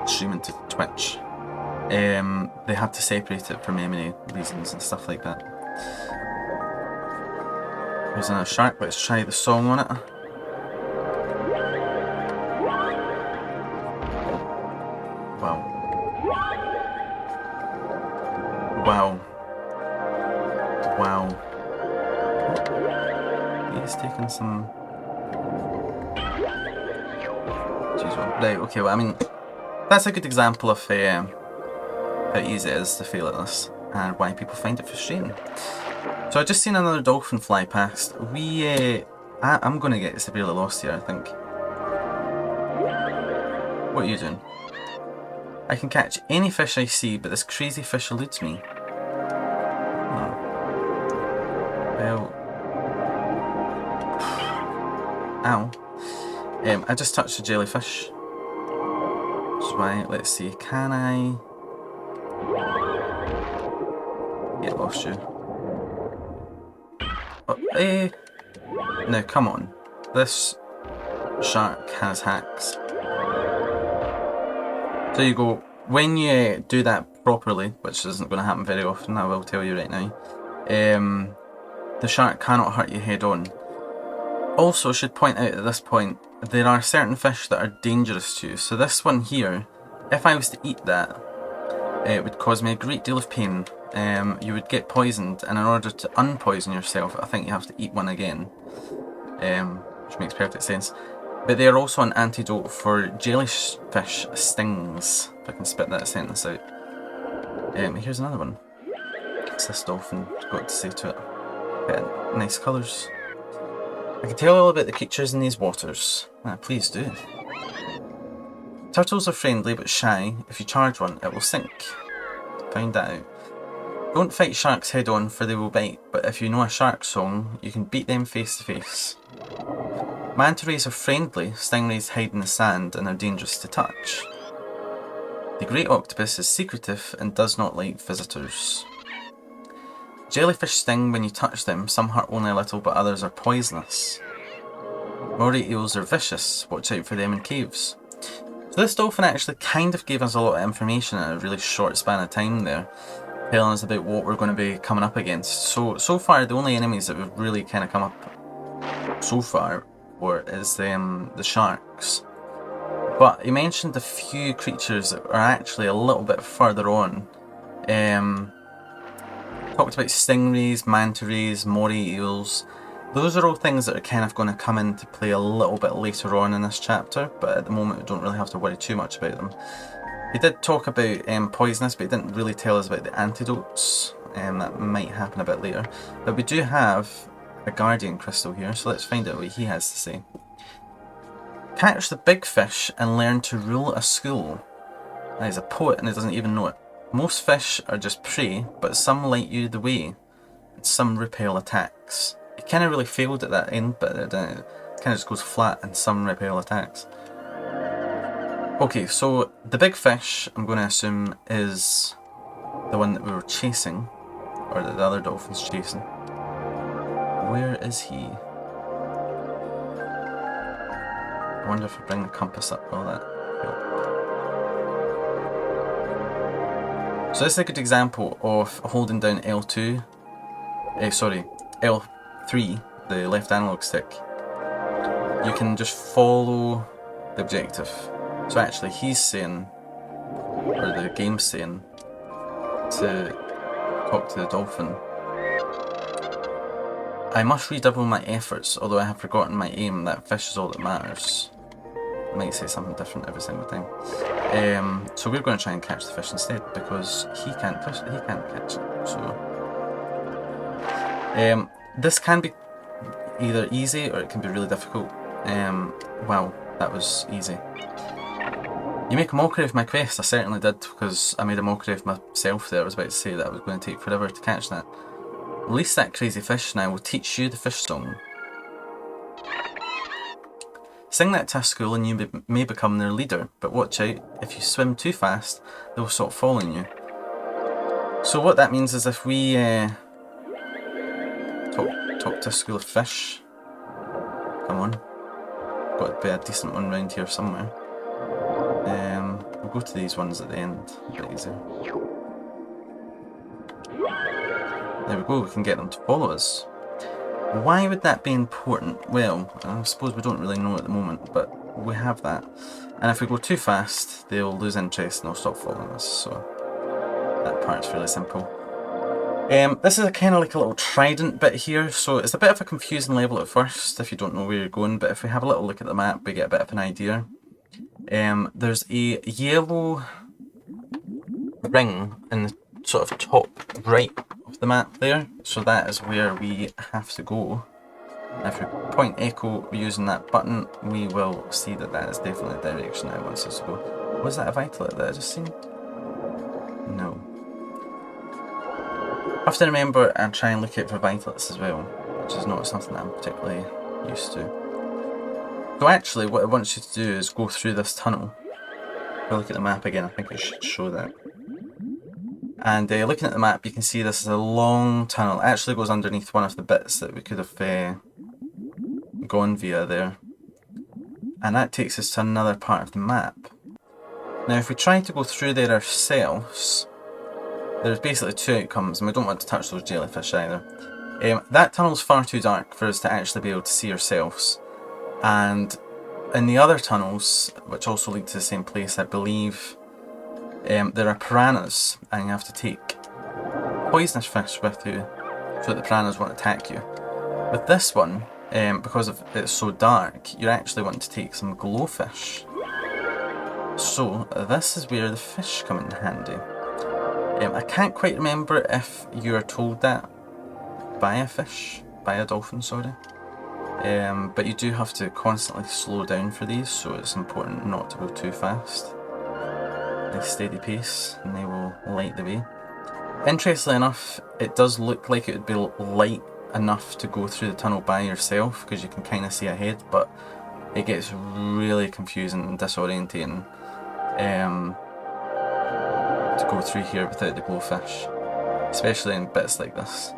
streaming to Twitch, they had to separate it for memory reasons and stuff like that. There's another shark, let's try the song on it. Wow. Wow. Wow. He's taking some... Jeez, well, right, okay, well, I mean, that's a good example of how easy it is to fail at this. and why people find it frustrating. So I just seen another dolphin fly past. I'm going to get severely lost here, I think. What are you doing? I can catch any fish I see, but this crazy fish eludes me. Oh. Well... Ow. I just touched a jellyfish. That's why, let's see, can I... Yeah, lost you. Oh, now, come on. This shark has hacks. So you go, when you do that properly, which isn't going to happen very often, I will tell you right now, the shark cannot hurt you head on. Also, I should point out at this point, there are certain fish that are dangerous to you. So this one here, if I was to eat that, it would cause me a great deal of pain. You would get poisoned, and in order to unpoison yourself, I think you have to eat one again, which makes perfect sense. But they are also an antidote for jellyfish stings, if I can spit that sentence out. Here's another one. What's this dolphin got to say to it? Yeah, nice colours. I can tell you all about the creatures in these waters. Please do. Turtles are friendly but shy. If you charge one, it will sink. Find that out. Don't fight sharks head on, for they will bite, but if you know a shark song, you can beat them face to face. Manta rays are friendly, stingrays hide in the sand and are dangerous to touch. The great octopus is secretive and does not like visitors. Jellyfish sting when you touch them, some hurt only a little but others are poisonous. Moray eels are vicious, watch out for them in caves. So this dolphin actually kind of gave us a lot of information in a really short span of time there, telling us about what we're going to be coming up against. So far the only enemies that we've really kind of come up so far is the sharks. But he mentioned a few creatures that are actually a little bit further on. Talked about stingrays, manta rays, moray eels. Those are all things that are kind of going to come into play a little bit later on in this chapter, but at the moment we don't really have to worry too much about them. He did talk about poisonous, but he didn't really tell us about the antidotes. That might happen a bit later. But we do have a guardian crystal here, so let's find out what he has to say. Catch the big fish and learn to rule a school. Now, he's a poet and he doesn't even know it. Most fish are just prey, but some light you the way, and some repel attacks. He kind of really failed at that end, but it kind of just goes flat, and some repel attacks. Okay, so the big fish, I'm going to assume, is the one that we were chasing, or that the other dolphin's chasing. Where is he? I wonder if I bring the compass up, will that help? So this is a good example of holding down L2, L3, the left analog stick. You can just follow the objective. So actually he's saying, or the game's saying, to talk to the dolphin. I must redouble my efforts, although I have forgotten my aim, that fish is all that matters. I might say something different every single time. So we're going to try and catch the fish instead, because he can't catch it. So this can be either easy or it can be really difficult. Wow, that was easy. You make a mockery of my quest. I certainly did, because I made a mockery of myself there. I was about to say that it was going to take forever to catch that. Release that crazy fish and I will teach you the fish song. Sing that to a school and you may become their leader, but watch out, if you swim too fast, they will stop following you. So what that means is if we talk to a school of fish, come on, got to be a decent one round here somewhere. We'll go to these ones at the end, a bit easier. There we go, we can get them to follow us. Why would that be important? Well, I suppose we don't really know at the moment, but we have that. And if we go too fast, they'll lose interest and they'll stop following us, so that part's really simple. This is kind of like a little trident bit here, so it's a bit of a confusing level at first if you don't know where you're going, but if we have a little look at the map, we get a bit of an idea. There's a yellow ring in the sort of top right of the map there, so that is where we have to go. If we point Echo using that button, we will see that that is definitely the direction it wants us to go. Was that a Vitalet that I just seen? No. I have to remember and try and look out for Vitalets as well, which is not something that I'm particularly used to. So actually, what it wants you to do is go through this tunnel. If we look at the map again, I think it should show that. And looking at the map, you can see this is a long tunnel. It actually goes underneath one of the bits that we could have gone via there. And that takes us to another part of the map. Now if we try to go through there ourselves, there's basically two outcomes, and we don't want to touch those jellyfish either. That tunnel's far too dark for us to actually be able to see ourselves. And in the other tunnels, which also lead to the same place, I believe, there are piranhas, and you have to take poisonous fish with you so that the piranhas won't attack you. With this one, because it's so dark, you actually want to take some glowfish. So this is where the fish come in handy. I can't quite remember if you are told that by a dolphin, sorry. But you do have to constantly slow down for these, so it's important not to go too fast. A steady pace, and they will light the way. Interestingly enough, it does look like it would be light enough to go through the tunnel by yourself, because you can kind of see ahead, but it gets really confusing and disorientating to go through here without the glowfish, especially in bits like this.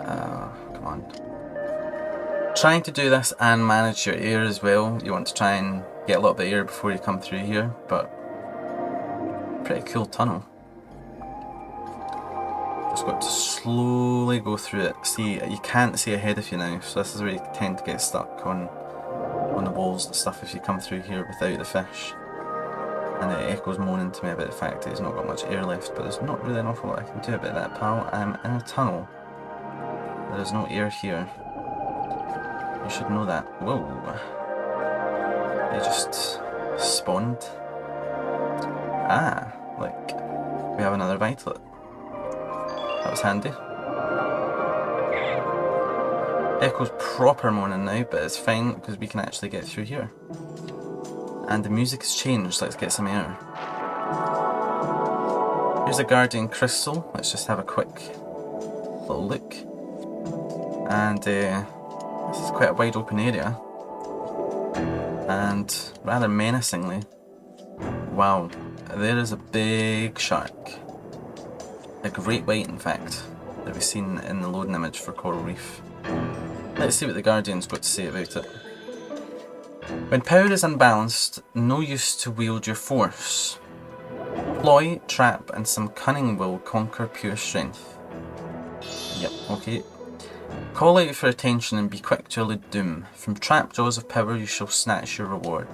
Come on. Trying to do this and manage your air as well. You want to try and get a little bit of air before you come through here, but pretty cool tunnel. Just got to slowly go through it. See, you can't see ahead of you now, so this is where you tend to get stuck on the walls and stuff if you come through here without the fish. And Echo's moaning to me about the fact that he's not got much air left, but there's not really an awful lot I can do about that, pal. I'm in a tunnel. There is no air here. You should know that. Whoa. They just spawned. Ah, like, we have another Vitalet. That was handy. Echo's proper moaning now, but it's fine because we can actually get through here. And the music has changed, let's get some air. Here's a Guardian Crystal, let's just have a quick little look. And this is quite a wide open area. And rather menacingly, wow, there is a big shark. A great white, in fact, that we've seen in the loading image for Coral Reef. Let's see what the Guardian's got to say about it. When power is unbalanced, no use to wield your force. Ploy, trap, and some cunning will conquer pure strength. Yep, okay. Call out for attention and be quick to elude doom. From trap jaws of power you shall snatch your reward.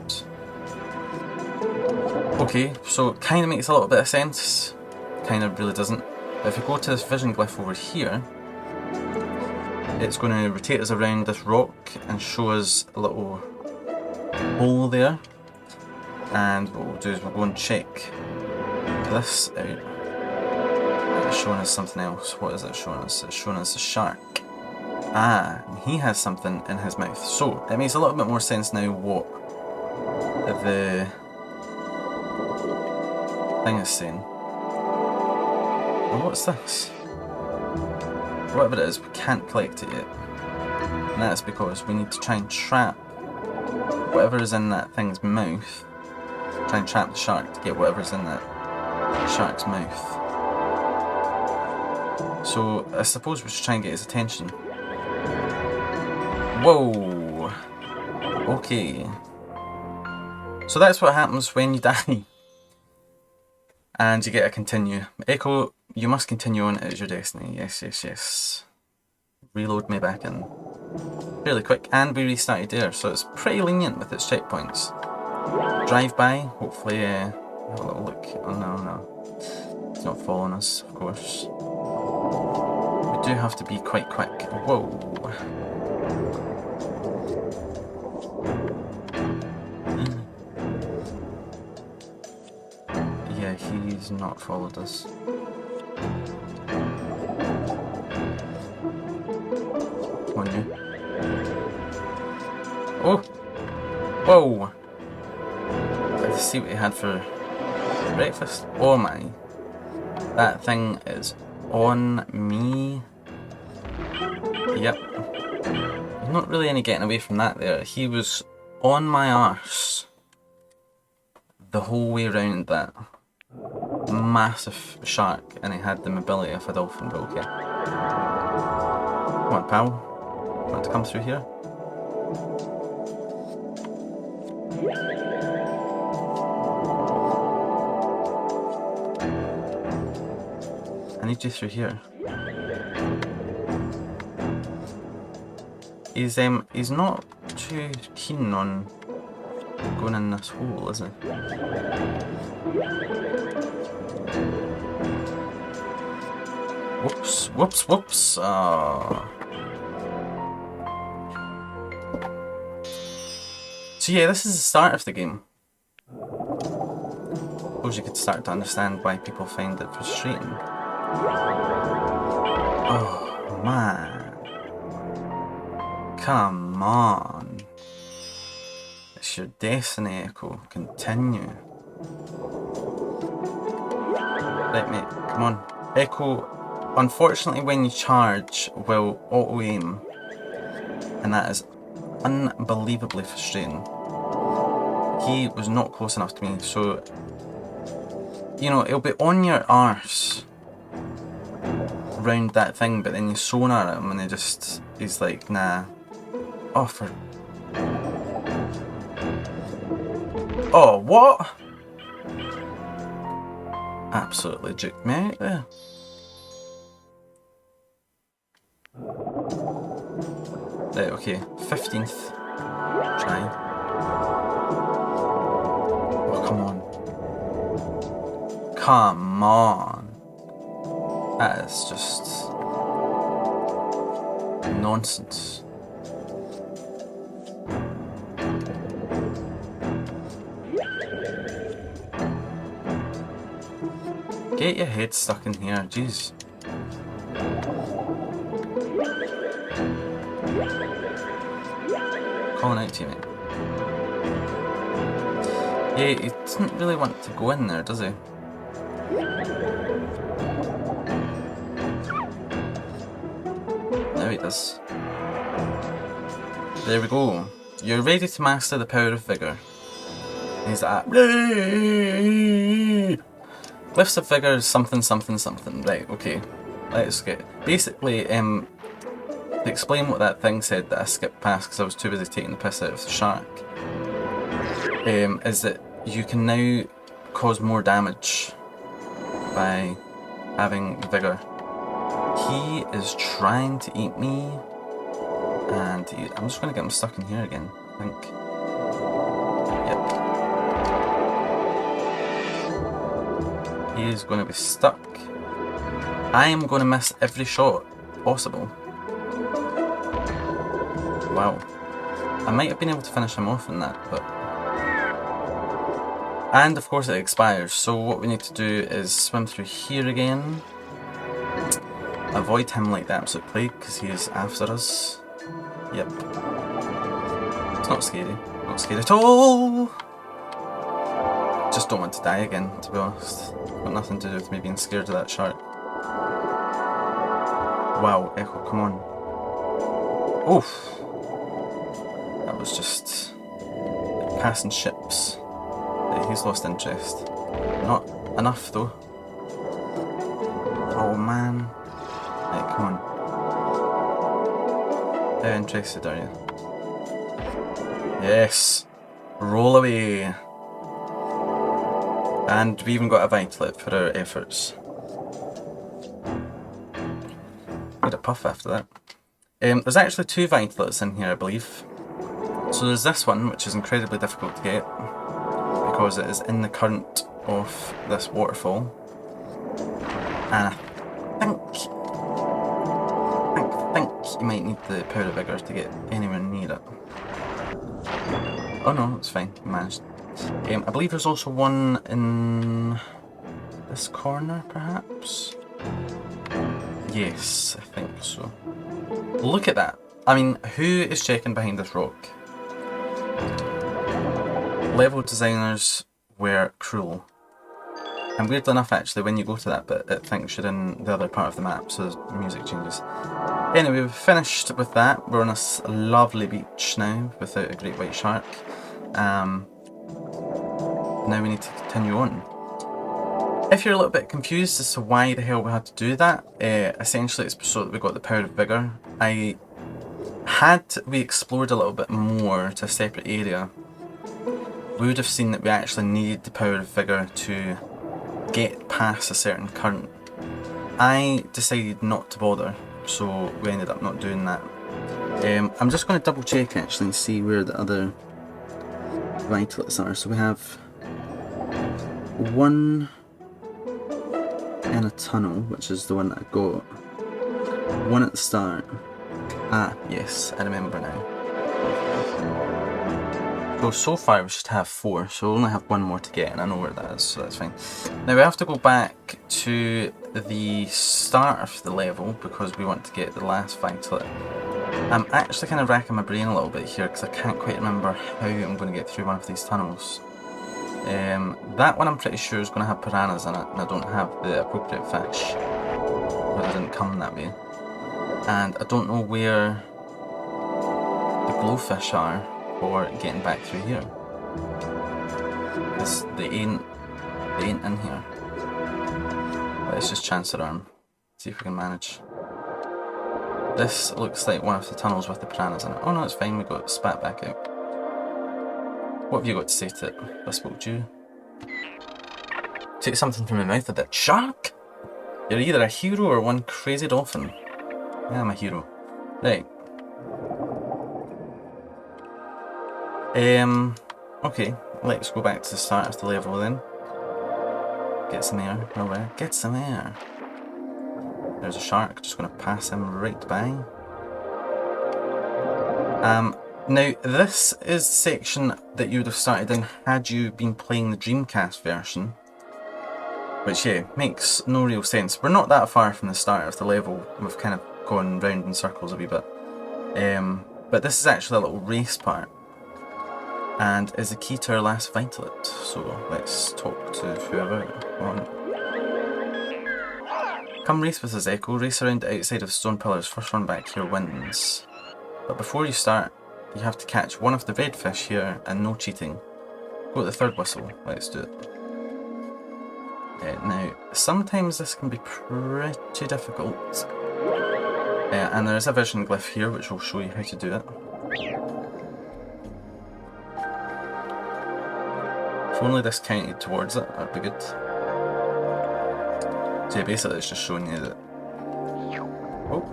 Okay, so it kind of makes a little bit of sense. Kind of really doesn't. But if we go to this vision glyph over here, it's going to rotate us around this rock and show us a little hole there. And what we'll do is we'll go and check this out. It's showing us something else. What is it showing us? It's showing us a shark. Ah, he has something in his mouth. So, it makes a little bit more sense now what the thing is saying. And what's this? Whatever it is, we can't collect it yet. And that's because we need to try and trap whatever is in that thing's mouth. Try and trap the shark to get whatever's in that shark's mouth. So, I suppose we should try and get his attention. Whoa! Okay. So that's what happens when you die. And you get a continue. Echo, you must continue on, it is your destiny. Yes, yes, yes. Reload me back in. Fairly quick, and we restarted there, so it's pretty lenient with its checkpoints. Drive by, hopefully have a little look. Oh no, no. It's not following us, of course. We do have to be quite quick. Whoa. Yeah, He's not followed us. Come on, you. Oh! Whoa! Let's see what he had for breakfast. Oh my. That thing is on me. Yep. There's not really any getting away from that there. He was on my arse the whole way around that massive shark, and he had the mobility of a dolphin, but okay. Come on, pal. Want to come through here? I need you through here. He's not too keen on going in this hole, is he? Whoops, whoops, whoops. Oh. So yeah, this is the start of the game. Suppose you could start to understand why people find it frustrating. Oh man. Come on. It's your destiny, Echo. Continue. Right, mate. Come on. Echo, unfortunately, when you charge, will auto-aim. And that is unbelievably frustrating. He was not close enough to me, so... You know, it'll be on your arse round that thing, but then you sonar at him and he's like, nah. Oh, for... Oh, what? Absolutely juked me out there. Right, okay. 15th try. Oh, come on. Come on. That is just... nonsense. Get your head stuck in here, jeez. Calling out to you, mate. Yeah, he doesn't really want to go in there, does he? Now he does. There we go. You're ready to master the power of vigour. And he's like, lifts of vigour, something, something, something. Right, okay. Let's get... Basically, to explain what that thing said that I skipped past because I was too busy taking the piss out of the shark, is that you can now cause more damage by having vigour. He is trying to eat me, and I'm just going to get him stuck in here again, I think. Yep. He is going to be stuck. I am going to miss every shot possible. Wow. I might have been able to finish him off in that, but... And of course it expires, so what we need to do is swim through here again. Avoid him like the absolute plague, because he is after us. Yep. It's not scary. Not scary at all! Just don't want to die again, to be honest. Got nothing to do with me being scared of that shark. Wow, Echo, come on. Oof! That was just... passing ships. He's lost interest. Not enough, though. Oh, man. Right, come on. How interested are you? Yes! Roll away! And we even got a vitalet for our efforts. Need a puff after that. There's actually 2 vitalets in here, I believe. So there's this one, which is incredibly difficult to get, because it is in the current of this waterfall. And I think you might need the power of vigour to get anywhere near it. Oh no, it's fine, you managed. I believe there's also one in this corner, perhaps? Yes, I think so. Look at that. I mean, who is checking behind this rock? Level designers were cruel. And weirdly enough, actually, when you go to that bit, it thinks you're in the other part of the map, so the music changes. Anyway, we've finished with that. We're on this lovely beach now, without a great white shark. Now we need to continue on. If you're a little bit confused as to why the hell we had to do that, essentially it's so that we got the power of vigour. Had we explored a little bit more to a separate area, we would have seen that we actually needed the power of vigour to get past a certain current. I decided not to bother, so we ended up not doing that. I'm just going to double check actually and see where the other vitalets are. So we have one in a tunnel, which is the one that I got. One at the start. Ah, yes, I remember now. So far we should have 4, so we only have 1 more to get, and I know where that is, so that's fine. Now we have to go back to the start of the level because we want to get the last vitalet. I'm actually kind of racking my brain a little bit here because I can't quite remember how I'm going to get through one of these tunnels. That one I'm pretty sure is going to have piranhas in it, and I don't have the appropriate fish, but I didn't come that way. And I don't know where the glowfish are for getting back through here. Because they ain't in here. Let's just chance our arm. See if we can manage. This looks like one of the tunnels with the piranhas in it. Oh no, it's fine, we got spat back out. What have you got to say to it? I spoke to you. Take something from my mouth a bit. Shark! You're either a hero or one crazy dolphin. Yeah, I'm a hero. Right. Okay, let's go back to the start of the level then. Get some air. Nowhere. Get some air. There's a shark, just going to pass him right by. Now, this is the section that you would have started in had you been playing the Dreamcast version. Which, yeah, makes no real sense. We're not that far from the start of the level. We've kind of gone round in circles a wee bit. But this is actually a little race part. And is the key to our last vitalet. So let's talk to whoever. Come race with us, Echo. Race around the outside of stone pillars. First one back here wins. But before you start, you have to catch one of the red fish here and no cheating. Go to the third whistle. Let's do it. Now, sometimes this can be pretty difficult. And there is a vision glyph here which will show you how to do it. If only this counted towards it, that'd be good. So yeah, basically it's just showing you that... Oh.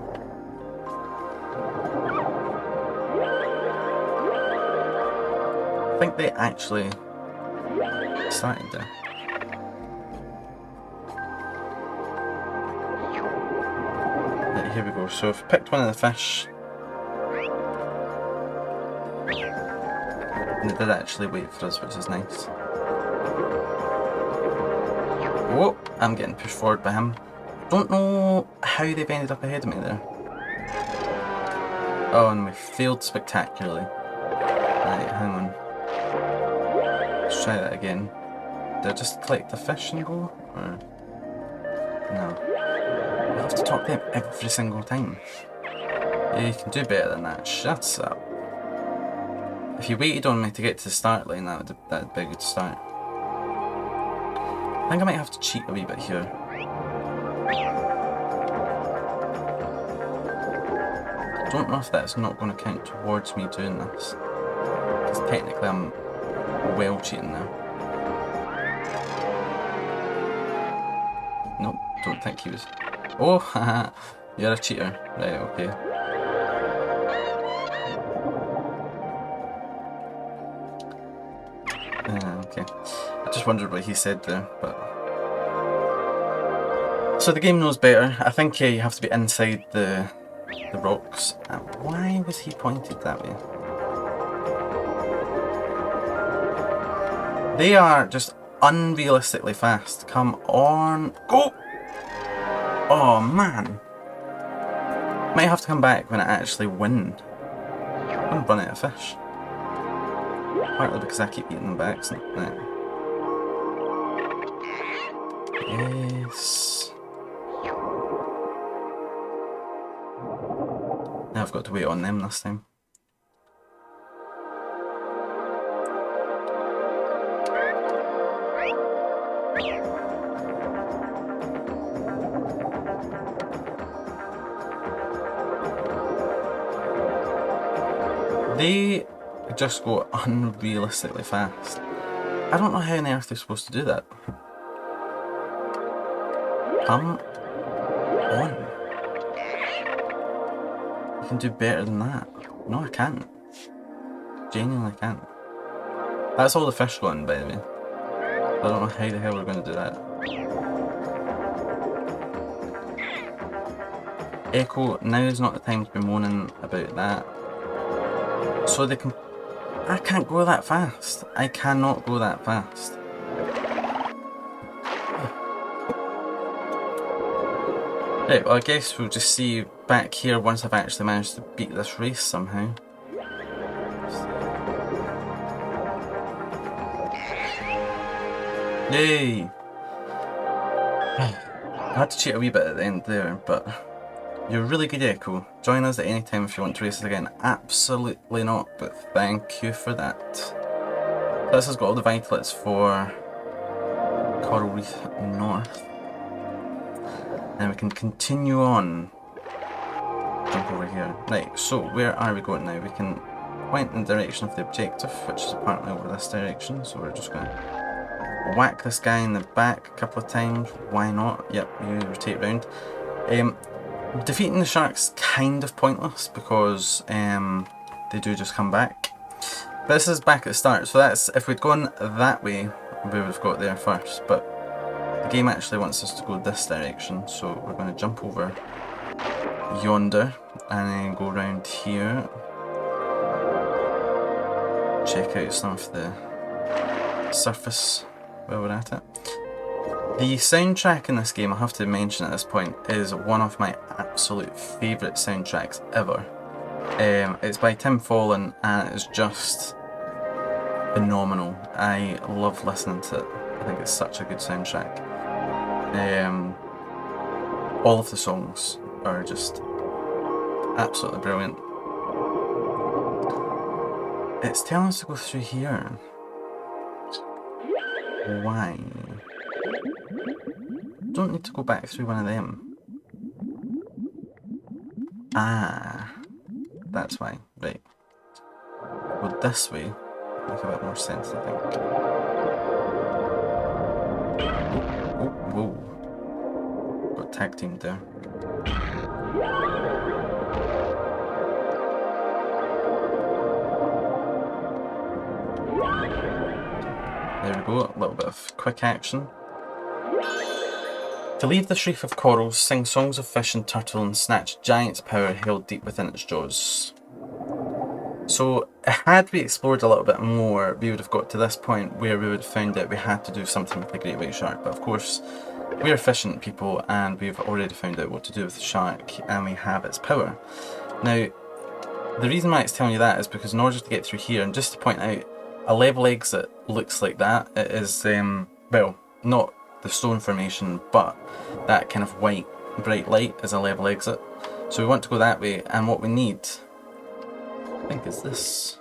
I think they actually started there. Right, here we go. So I've picked one of the fish. And they did actually wait for us, which is nice. Oh, I'm getting pushed forward by him. Don't know how they've ended up ahead of me there. Oh, and we failed spectacularly. Right, hang on. Let's try that again. Do I just collect the fish and go? Or... no. I have to talk to him every single time. Yeah, you can do better than that. Shut up. If you waited on me to get to the start line, that'd be a good start. I think I might have to cheat a wee bit here. I don't know if that's not going to count towards me doing this. Because technically I'm well cheating now. Nope, don't think he was. Oh, haha, you're a cheater. Right, okay. Okay. I just wondered what he said there, but... So the game knows better. I think you have to be inside the rocks. Why was he pointed that way? They are just unrealistically fast. Come on. Go! Oh man. Might have to come back when I actually win. I'm gonna run out of fish. Partly because I keep eating them by accident. Right. Yes. Now I've got to wait on them this time. They just go unrealistically fast. I don't know how on earth they're supposed to do that. Come on. You can do better than that. No, I can't. Genuinely can't. That's all the fish going, by the way. I don't know how the hell we're going to do that. Echo, now is not the time to be moaning about that. So they can... I can't go that fast. I cannot go that fast. Right, well I guess we'll just see you back here once I've actually managed to beat this race somehow. Yay! I had to cheat a wee bit at the end there, but you're really good, Echo. Join us at any time if you want to race us again. Absolutely not, but thank you for that. This has got all the vitalites for Coral Reef North. And we can continue on. Jump over here. Right, so where are we going now? We can point in the direction of the objective, which is apparently over this direction, so we're just going to whack this guy in the back a couple of times. Why not? Yep, you rotate round. Defeating the shark's kind of pointless because they do just come back. But this is back at the start, so that's, if we'd gone that way, we would have got there first, but the game actually wants us to go this direction, so we're going to jump over yonder and then go around here. Check out some of the surface while we're at it. The soundtrack in this game, I have to mention at this point, is one of my absolute favourite soundtracks ever. It's by Tim Fallon and it is just phenomenal. I love listening to it. I think it's such a good soundtrack. All of the songs are just absolutely brilliant. It's telling us to go through here. Why? Don't need to go back through one of them. Ah, that's why. Right. Go this way. Make a bit more sense, I think. Oh, whoa. Got tag teamed there. There we go, a little bit of quick action. To leave this reef of corals, sing songs of fish and turtle and snatch giant's power held deep within its jaws. So, had we explored a little bit more, we would have got to this point where we would have found that we had to do something with the great white shark. But of course, we're efficient people and we've already found out what to do with the shark and we have its power. Now, the reason why it's telling you that is because in order to get through here, and just to point out, a level exit looks like that. It is, well, not the stone formation, but that kind of white, bright light is a level exit. So we want to go that way, and what we need, I think, is this.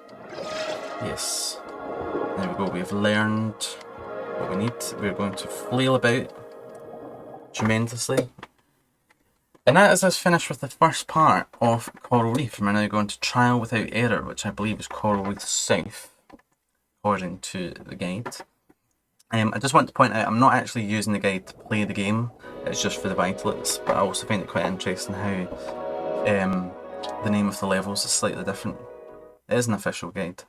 Yes. There we go, we've learned what we need. We're going to flail about tremendously. And that is us finished with the first part of Coral Reef, and we're now going to Trial Without Error, which I believe is Coral Reef South, according to the guide. I just want to point out, I'm not actually using the guide to play the game, it's just for the vitalites, but I also find it quite interesting how the name of the levels is slightly different. It is an official guide.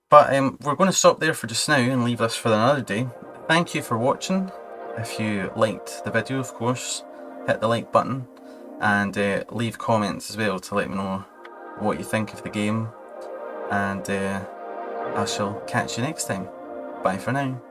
But we're going to stop there for just now and leave this for another day. Thank you for watching. If you liked the video, of course, hit the like button and leave comments as well to let me know what you think of the game, and I shall catch you next time. Bye for now.